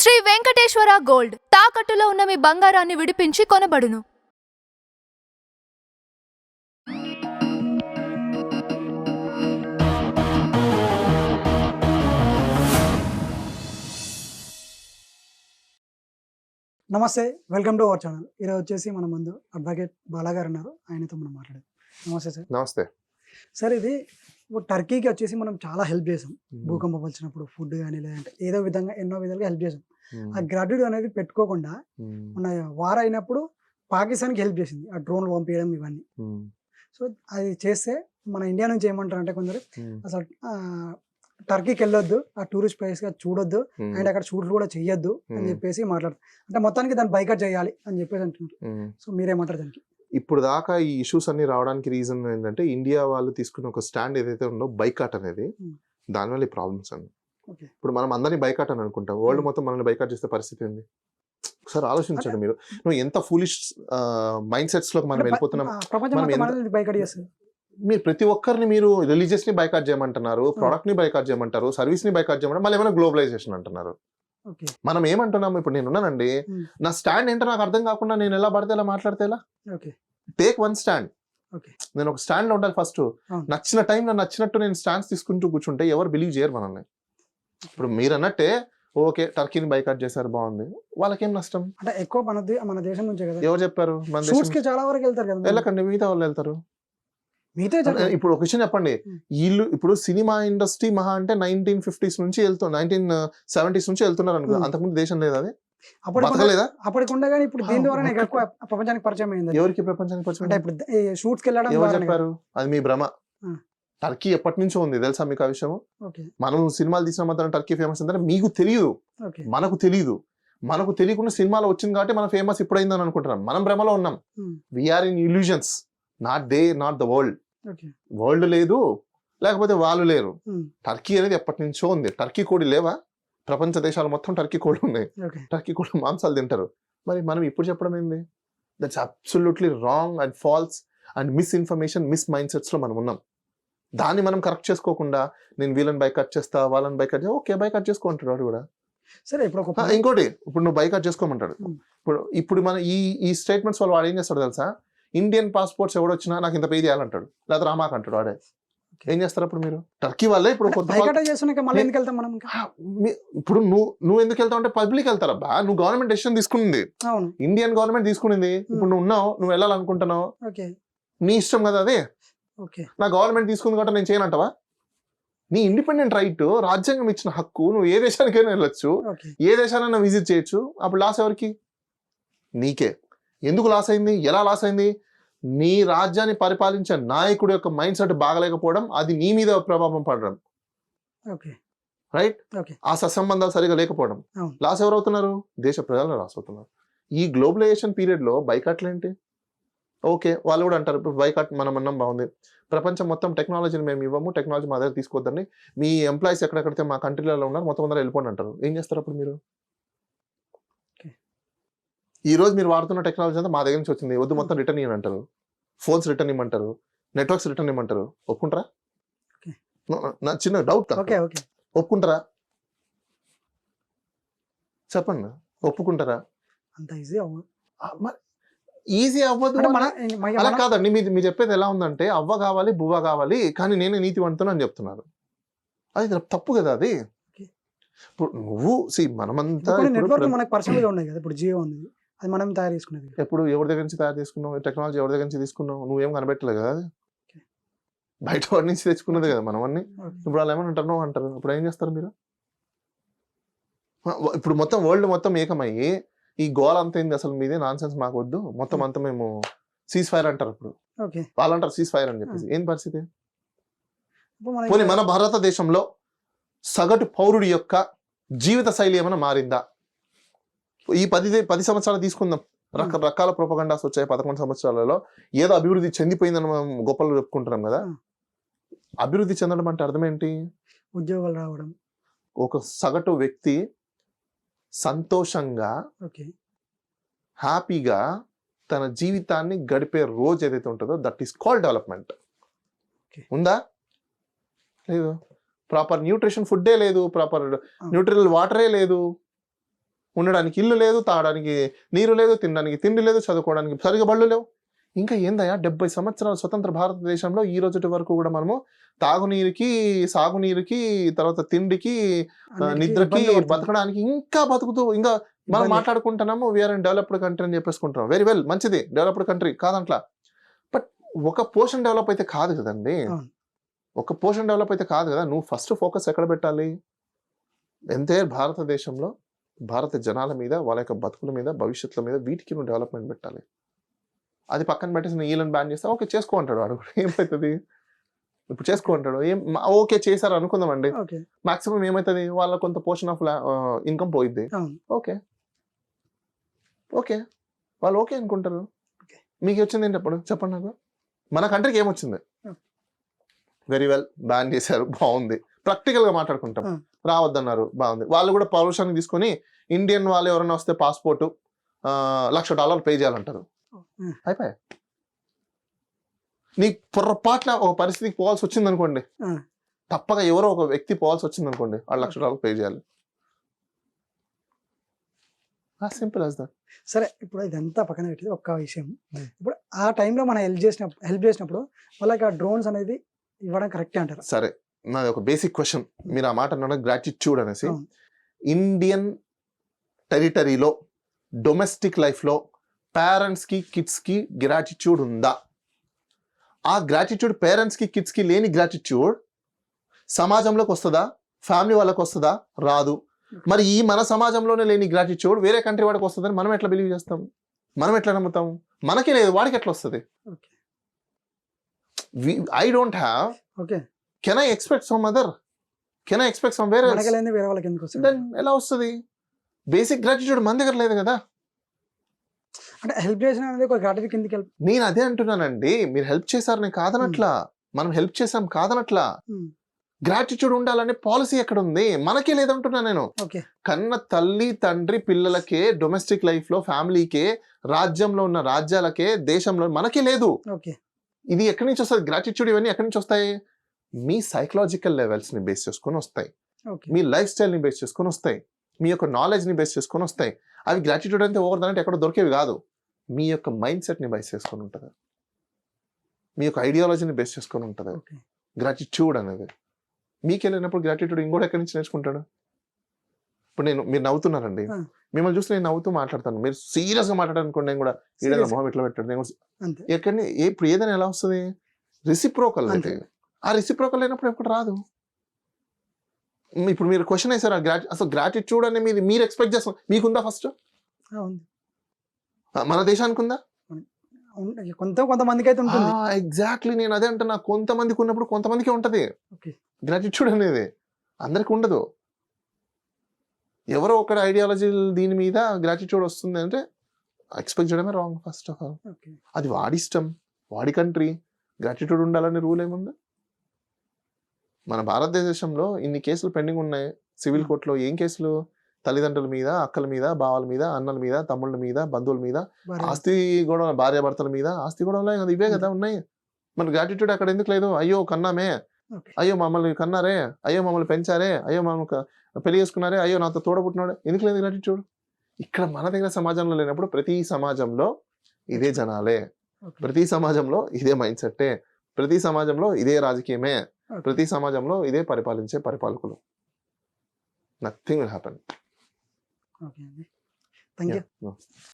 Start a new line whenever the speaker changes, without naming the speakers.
Shri Venkateswara gold తాకట్టులో ఉన్న మీ బంగారాన్ని విడిపించి కొనబడును.
నమస్తే, వెల్కమ్ టు అవర్ ఛానల్. ఈరోజు వచ్చేసి మన ముందు అడ్వకేట్ బాలా గారు ఉన్నారు. ఆయనతో మనం మాట్లాడేది. నమస్తే సార్.
నమస్తే
సార్, ఇది ఇప్పుడు టర్కీకి వచ్చేసి మనం చాలా హెల్ప్ చేసాం. భూకంపం వచ్చినప్పుడు ఫుడ్ కానీ లేదంటే ఏదో విధంగా ఎన్నో విధాలుగా హెల్ప్ చేసాం. ఆ గ్రాట్యూడ్ అనేది పెట్టుకోకుండా మన వార్ అయినప్పుడు పాకిస్తాన్కి హెల్ప్ చేసింది, ఆ డ్రోన్లు పంపించడం ఇవన్నీ. సో అది చేస్తే మన ఇండియా నుంచి ఏమంటారు అంటే కొందరు అసలు టర్కీకి వెళ్ళొద్దు, ఆ టూరిస్ట్ ప్లేస్ గా చూడొద్దు, అండ్ అక్కడ షూట్లు కూడా చెయ్యొద్దు అని చెప్పేసి మాట్లాడుతారు. అంటే మొత్తానికి దాన్ని బైకట్ చేయాలి అని చెప్పేసి అంటున్నారు. సో మీరేమంటారు దానికి?
ఇప్పుడు దాకా ఈ ఇష్యూస్ అన్ని రావడానికి రీజన్ ఏంటంటే ఇండియా వాళ్ళు తీసుకున్న ఒక స్టాండ్ ఏదైతే ఉందో బైకాట్ అనేది, దానివల్ల ఈ ప్రాబ్లమ్స్ అండి. ఇప్పుడు మనం అందరినీ బైకాట్ అని అనుకుంటాం, వరల్డ్ మొత్తం మనల్ని బైకాట్ చేసే పరిస్థితి ఏంది? ఒకసారి ఆలోచించండి మీరు. నువ్వు ఎంత ఫూలిష్ మైండ్ సెట్స్ లోకి మనం వెళ్ళిపోతున్నాం. మీరు ప్రతి ఒక్కరిని మీరు రిలీజియస్ ని బైకాట్ చేయమంటున్నారు, ప్రొడక్ట్ ని బైకాట్ చేయమంటారు, సర్వీస్ ని బైకాట్ చేయమంటారు, మళ్ళీ ఏమైనా గ్లోబలైజేషన్ అంటున్నారు. మనం ఏమంటున్నాము? ఇప్పుడు నేను ఉన్నానండి, నా స్టాండ్ ఏంటో నాకు అర్థం కాకుండా నేను ఎలా పడితే ఎలా మాట్లాడితే ఎలా? Take one stand. నేను ఒక స్టాండ్ లో ఉండాలి ఫస్ట్. నచ్చిన టైంలో నచ్చినట్టు నేను స్టాండ్స్ తీసుకుంటూ కూర్చుంటే ఎవరు బిలీవ్ చేయరు మనల్ని. ఇప్పుడు మీరు అన్నట్టే ఓకే టర్కీని బైకాట్ చేశారు, బాగుంది, వాళ్ళకేం నష్టం? అంటే
ఎక్కువ మన దేశం నుంచే కదా.
ఎవరు చెప్పారు?
చాలా వరకు వెళ్తారు కదా.
వెళ్ళకండి, మిగతా వాళ్ళు వెళ్తారు. ఇప్పుడు ఒక విషయం చెప్పండి, వీళ్ళు ఇప్పుడు సినిమా ఇండస్ట్రీ మహా అంటే 1950s నుంచి 1970s నుంచి వెళ్తున్నారు అనుకో. అంతకుముందు దేశం లేదా? అది బతకలేదా?
అప్పటికుండగానే ఇప్పుడు దీని ద్వారా ఎక్కువ ప్రపంచానికి పరిచయం అయింది.
ఎవరికి ప్రపంచానికి పరిచయం?
అంటే ఇప్పుడు షూట్స్కి వెళ్ళడం.
ఎవరు చెప్పారు? అది మీ భ్రమ. టర్కీ ఎప్పటి నుంచో ఉంది తెలుసా మీకు ఆ విషయం? మనం సినిమాలు తీసిన మాత్రం టర్కీ ఫేమస్ అంటే మీకు తెలియదు, మనకు తెలియదు. మనకు తెలియకుండా సినిమాలో వచ్చింది కాబట్టి మనం ఫేమస్ ఇప్పుడైందని అనుకుంటున్నాం. మనం భ్రమలో ఉన్నాం. We're in illusions, not they, not the world. World లేదు, లేకపోతే వాళ్ళు లేరు. టర్కీ అనేది ఎప్పటి నుంచో ఉంది. టర్కీ కోడి లేవా? ప్రపంచ దేశాలు మొత్తం టర్కీ కోడి ఉన్నాయి. టర్కీ కోడి మాంసాలు తింటారు. మరి మనం ఇప్పుడు చెప్పడం ఏంది? That's absolutely wrong and false and misinformation, miss mind sets లో మనం ఉన్నాం. దాన్ని మనం కరెక్ట్ చేసుకోకుండా నేను వీళ్ళని బైకట్ చేస్తా, వాళ్ళని బైకట్ చేస్తా, ఓకే బైకట్ చేసుకో అంటాడు వాడు కూడా. సరే ఇప్పుడు ఇంకోటి, ఇప్పుడు నువ్వు బైకట్ చేసుకోమంటాడు. ఇప్పుడు మన ఈ స్టేట్మెంట్స్ వాళ్ళు వాడు ఏం చేస్తాడు తెలుసా? ఇండియన్ పాస్పోర్ట్స్ ఎవడొచ్చినా నాకు ఇంత పే చేయాలంటాడు, లేదా రామాక్ అంటాడు. వాడే ఏం చేస్తారు అప్పుడు? మీరు టర్కీ వాళ్ళే ఇప్పుడు ఇప్పుడు నువ్వు ఎందుకు వెళ్తావు అంటే పబ్లిక్ వెళ్తారబ్బా. నువ్వు గవర్నమెంట్ డెసిషన్ తీసుకుంది, ఇండియన్ గవర్నమెంట్ తీసుకునింది. ఇప్పుడు నువ్వు ఉన్నావు, నువ్వు వెళ్ళాలనుకుంటున్నావు, నీ ఇష్టం కదా అది. నా గవర్నమెంట్ తీసుకుంది కాబట్టి నేను చేయనంటావా? నీ ఇండిపెండెంట్ రైట్, రాజ్యాంగం ఇచ్చిన హక్కు. నువ్వు ఏ దేశానికైనా వెళ్ళొచ్చు, ఏ దేశానైనా విజిట్ చేయొచ్చు. అప్పుడు లాస్ ఎవరికి? నీకే. ఎందుకు లాస్ అయింది? ఎలా లాస్ అయింది? నీ రాజ్యాన్ని పరిపాలించే నాయకుడు యొక్క మైండ్ సెట్ బాగలేకపోవడం, అది నీ మీద ప్రభావం పడడం. రైట్? ఆ సత్సంబంధాలు సరిగా లేకపోవడం. లాస్ ఎవరవుతున్నారు? దేశ ప్రజలు లాస్ అవుతున్నారు. ఈ గ్లోబలైజేషన్ పీరియడ్ లో బైకాట్లు ఏంటి? ఓకే వాళ్ళు కూడా అంటారు ఇప్పుడు బైకాట్ మనం అన్నం బాగుంది, ప్రపంచం మొత్తం టెక్నాలజీని మేము ఇవ్వము, టెక్నాలజీ మా దగ్గర తీసుకోవద్దని, మీ ఎంప్లాయీస్ ఎక్కడెక్కడితే మా కంట్రీలలో ఉన్నారు మొత్తం అందరూ వెళ్ళిపోండి అంటారు. ఏం చేస్తారు అప్పుడు మీరు? ఈ రోజు మీరు వాడుతున్న టెక్నాలజీ అంతా మా దగ్గర నుంచి వచ్చింది, వద్దు మొత్తం రిటర్న్ ఇవ్వని అంటారు, ఫోన్స్ రిటర్న్ ఇవ్వమంటారు, నెట్వర్క్స్ రిటర్న్ ఇవ్వమంటారు. ఒప్పుకుంటారా? నా చిన్న డౌట్, ఒప్పుకుంటారా? చెప్పండి, ఒప్పుకుంటారా?
అంత ఈజీ
ఈజీ అవ్వదు. అలా కాదండి, మీరు చెప్పేది ఎలా ఉందంటే అవ్వ కావాలి, బువ్వ కావాలి, కానీ నేనే నీతివంతులు అని చెప్తున్నారు. అది తప్పు కదా. అది ఇప్పుడు నువ్వు మనమంతా
ఇప్పుడు జియో ఉంది, అది మనం తయారు చేసుకున్నది.
ఎప్పుడు ఎవరి దగ్గర నుంచి తయారు చేసుకున్నావు? టెక్నాలజీ ఎవరి దగ్గర నుంచి తీసుకున్నావు? నువ్వేం కనిపెట్టలేదు కదా, అది బయట వాడి నుంచి తెచ్చుకున్నది కదా మనం అన్ని. ఇప్పుడు వాళ్ళు ఏమని అంటారు అంటారు, ఇప్పుడు ఏం చేస్తారు మీరు? ఇప్పుడు మొత్తం వరల్డ్ మొత్తం ఏకమయ్యి ఈ గోల్ అంతా ఏంది అసలు? మీదే నాన్ సెన్స్, మాకు వద్దు, మొత్తం అంతా మేము సీజ్ ఫైర్ అంటారు. ఇప్పుడు వాళ్ళు అంటారు సీజ్ ఫైర్ అని చెప్పేసి. ఏం పరిస్థితి? పోనీ మన భారతదేశంలో సగటు పౌరుడి యొక్క జీవిత శైలి ఏమైనా మారిందా? ఈ 10 సంవత్సరాలు తీసుకుందాం, రకరకాల ప్రొపగండాస్ వచ్చాయి. 11 సంవత్సరాలలో ఏదో అభివృద్ధి చెందిపోయిందని మనం గొప్పలు చెప్పుకుంటున్నాం కదా. అభివృద్ధి చెందడం అంటే అర్థం ఏంటి?
ఉద్యోగాలు రావడం.
ఒక సగటు వ్యక్తి సంతోషంగా హ్యాపీగా తన జీవితాన్ని గడిపే రోజు ఏదైతే ఉంటుందో దట్ ఈస్ కాల్డ్ డెవలప్మెంట్. ఉందా? లేదు. ప్రాపర్ న్యూట్రిషన్ ఫుడ్డే లేదు, ప్రాపర్ న్యూట్రల్ వాటరే లేదు. ఉండడానికి ఇల్లు లేదు, తాగడానికి నీరు లేదు, తినడానికి తిండి లేదు, చదువుకోవడానికి సరిగా బళ్ళు లేవు. ఇంకా ఏందయ్యా 70 సంవత్సరాల స్వతంత్ర భారతదేశంలో ఈ రోజు వరకు కూడా మనము తాగునీరుకి, సాగునీరుకి, తర్వాత తిండికి, నిద్రకి, బతకడానికి ఇంకా బతుకుతూ ఇంకా మనం మాట్లాడుకుంటున్నాము వీఆర్ ఇన్ డెవలప్డ్ కంట్రీ అని చెప్పేసుకుంటున్నాం. వెరీ వెల్, మంచిది, డెవలప్డ్ కంట్రీ కాదంట్లా. బట్ ఒక పోర్షన్ డెవలప్ అయితే కాదు కదండి. ఒక పోర్షన్ డెవలప్ అయితే కాదు కదా. నువ్వు ఫస్ట్ ఫోకస్ ఎక్కడ పెట్టాలి? ఎంటైర్ భారతదేశంలో భారత జనాల మీద, వాళ్ళ యొక్క బతుకుల మీద, భవిష్యత్తుల మీద, వీటికి నువ్వు డెవలప్మెంట్ పెట్టాలి. అది పక్కన పెట్టేసి నువ్వు ఈలను బ్యాన్ చేస్తా, ఓకే చేసుకో అంటాడు వాడు. ఏమవుతుంది ఇప్పుడు? చేసుకో అంటాడు. ఏం ఓకే చేశారు అనుకుందామండి, మాక్సిమం ఏమవుతుంది? వాళ్ళ కొంత పోర్షన్ ఆఫ్ ఇన్కమ్ పోయిద్ది. ఓకే ఓకే, వాళ్ళు ఓకే అనుకుంటారు. మీకు వచ్చింది ఏంటి అప్పుడు చెప్పండి నాకు. మన కంట్రీకి ఏమొచ్చింది? వెరీ వెల్, బ్యాన్ చేశారు, బాగుంది. ప్రాక్టికల్ గా మాట్లాడుకుంటాం. రావద్దన్నారు, బాగుంది. వాళ్ళు కూడా పౌరుషాన్ని తీసుకొని ఇండియన్ వాళ్ళు ఎవరైనా వస్తే పాస్పోర్టు $1,00,000 పే చేయాలంటారు. అయిపోయా. నీ పొరపాటున ఒక పరిస్థితికి పోవాల్సి వచ్చింది అనుకోండి, తప్పక ఎవరో ఒక వ్యక్తి పోవాల్సి వచ్చింది అనుకోండి, వాళ్ళు $1,00,000 పే చేయాలి. Simple as that.
సరే, ఇప్పుడు ఇదంతా పక్కన పెట్టి ఒక్క విషయం, ఇప్పుడు ఆ టైంలో మనం హెల్ప్ చేసినప్పుడు వాళ్ళకి ఆ డ్రోన్స్ అనేది ఇవ్వడం కరెక్టే అంటారు?
సరే, నాది ఒక బేసిక్ క్వశ్చన్. మీరు ఆ మాట అన్నాడు గ్రాటిట్యూడ్ అనేసి. ఇండియన్ టెరిటరీలో డొమెస్టిక్ లైఫ్లో పేరెంట్స్కి కిడ్స్కి గ్రాటిట్యూడ్ ఉందా? ఆ గ్రాటిట్యూడ్ పేరెంట్స్కి కిడ్స్కి లేని గ్రాటిట్యూడ్ సమాజంలోకి వస్తుందా? ఫ్యామిలీ వాళ్ళకి వస్తుందా? రాదు. మరి ఈ మన సమాజంలోనే లేని గ్రాటిట్యూడ్ వేరే కంట్రీ వాడికి వస్తుందని మనం ఎట్లా బిలీవ్ చేస్తాం? మనం ఎట్లా నమ్ముతాం? మనకే లేదు, వాడికి ఎట్లా వస్తుంది? I don't have. Can I expect some other? Can I expect some వేరే? దెన్ ఎలా వస్తుంది? బేసిక్ గ్రాటిట్యూడ్ మన దగ్గర లేదు కదా.
అంటే హెల్ప్ చేసిన అనేది ఒక గ్రాటిట్యూడ్ కిందకి
నేను అదే అంటున్నానండి. మీరు హెల్ప్ చేశారని కాదనట్లా, మనం హెల్ప్ చేసాం కాదనట్లా. గ్రాటిట్యూడ్ ఉండాలనే పాలసీ ఎక్కడ ఉంది? మనకే లేదంటున్నా నేను. కన్న తల్లి తండ్రి పిల్లలకే, డొమెస్టిక్ లైఫ్ లో ఫ్యామిలీకే, రాజ్యంలో ఉన్న రాజ్యాలకే, దేశంలో మనకే లేదు. ఇది ఎక్కడి నుంచి వస్తుంది గ్రాటిట్యూడ్? ఇవన్నీ ఎక్కడి నుంచి వస్తాయి? మీ సైకలాజికల్ లెవెల్స్ ని బేస్ చేసుకొని వస్తాయి, మీ లైఫ్ స్టైల్ ని బేస్ చేసుకొని వస్తాయి, మీ యొక్క నాలెడ్జ్ ని బేస్ చేసుకొని వస్తాయి. అవి గ్రాటిట్యూడ్ అంటే ఓవర్ దానంటే ఎక్కడ దొరికేవి కాదు. మీ యొక్క మైండ్ సెట్ ని బేస్ చేసుకొని ఉంటుంది, మీ యొక్క ఐడియాలజీని బేస్ చేసుకొని ఉంటుంది గ్రాటిట్యూడ్ అనేది. మీకు వెళ్ళినప్పుడు గ్రాటిట్యూడ్ ఇంకోటి ఎక్కడి నుంచి నేర్చుకుంటాడు? ఇప్పుడు మీరు నవ్వుతున్నారండి, మిమ్మల్ని చూసి నేను నవ్వుతూ మాట్లాడతాను, మీరు సీరియస్ గా మాట్లాడాలనుకోండి, నేను కూడా ఏదైనా మొహం ఎట్లా పెట్టాడు, నేను ఎక్కడిని ఇప్పుడు ఏదైనా ఎలా వస్తుంది? రిసిప్రోకల్ అయితే. ఆ రిసిప్రోకల్ అయినప్పుడు ఎప్పుడు రాదు. ఇప్పుడు మీరు క్వశ్చన్ వేసారు, అసలు గ్రాటిట్యూడ్ అనే మీరు ఎక్స్పెక్ట్ చేస్తాం, మీకుందా? ఫస్ట్ మన దేశానికి ఉందా?
కొంతమందికి అయితే ఉంటుంది.
ఎగ్జాక్ట్లీ, నేను అదే అంటున్నా. కొంతమందికి ఉన్నప్పుడు కొంతమందికి ఉంటది గ్రాటిట్యూడ్ అనేది, అందరికి ఉండదు. ఎవరో ఒకరి ఐడియాలజీ దీని మీద గ్రాటిట్యూడ్ వస్తుంది అంటే ఎక్స్పెక్ట్ చేయడమే రాంగ్. ఫస్ట్ ఆఫ్ ఆల్ అది వాడి ఇష్టం, వాడి కంట్రీ. గ్రాటిట్యూడ్ ఉండాలని రూల్ ఏముంది? మన భారతదేశంలో ఇన్ని కేసులు పెండింగ్ ఉన్నాయి సివిల్ కోర్టులో. ఏం కేసులు? తల్లిదండ్రుల మీద, అక్కల మీద, బావల మీద, అన్నల మీద, తమ్ముళ్ళ మీద, బంధువుల మీద, ఆస్తి గొడవ, భార్యాభర్తల మీద ఆస్తి గొడవలు ఇవే కదా ఉన్నాయి. మన గ్రాటిట్యూడ్ అక్కడ ఎందుకు లేదు? అయ్యో కన్నామే, అయ్యో మమ్మల్ని కన్నారే, అయ్యో మమ్మల్ని పెంచారే, అయ్యో మమ్మల్ని పెళ్లి చేసుకున్నారే, అయ్యో నాతో తోడబుట్టినాడే, ఎందుకు లేదు గ్రాటిట్యూడ్? ఇక్కడ మన దగ్గర సమాజంలో లేనప్పుడు ప్రతి సమాజంలో ఇదే జనాలే, ప్రతి సమాజంలో ఇదే మైండ్ సెట్టే, ప్రతి సమాజంలో ఇదే రాజకీయమే, ప్రతి సమాజంలో ఇదే పరిపాలించే పరిపాలకులు. Nothing will happen.
Thank you.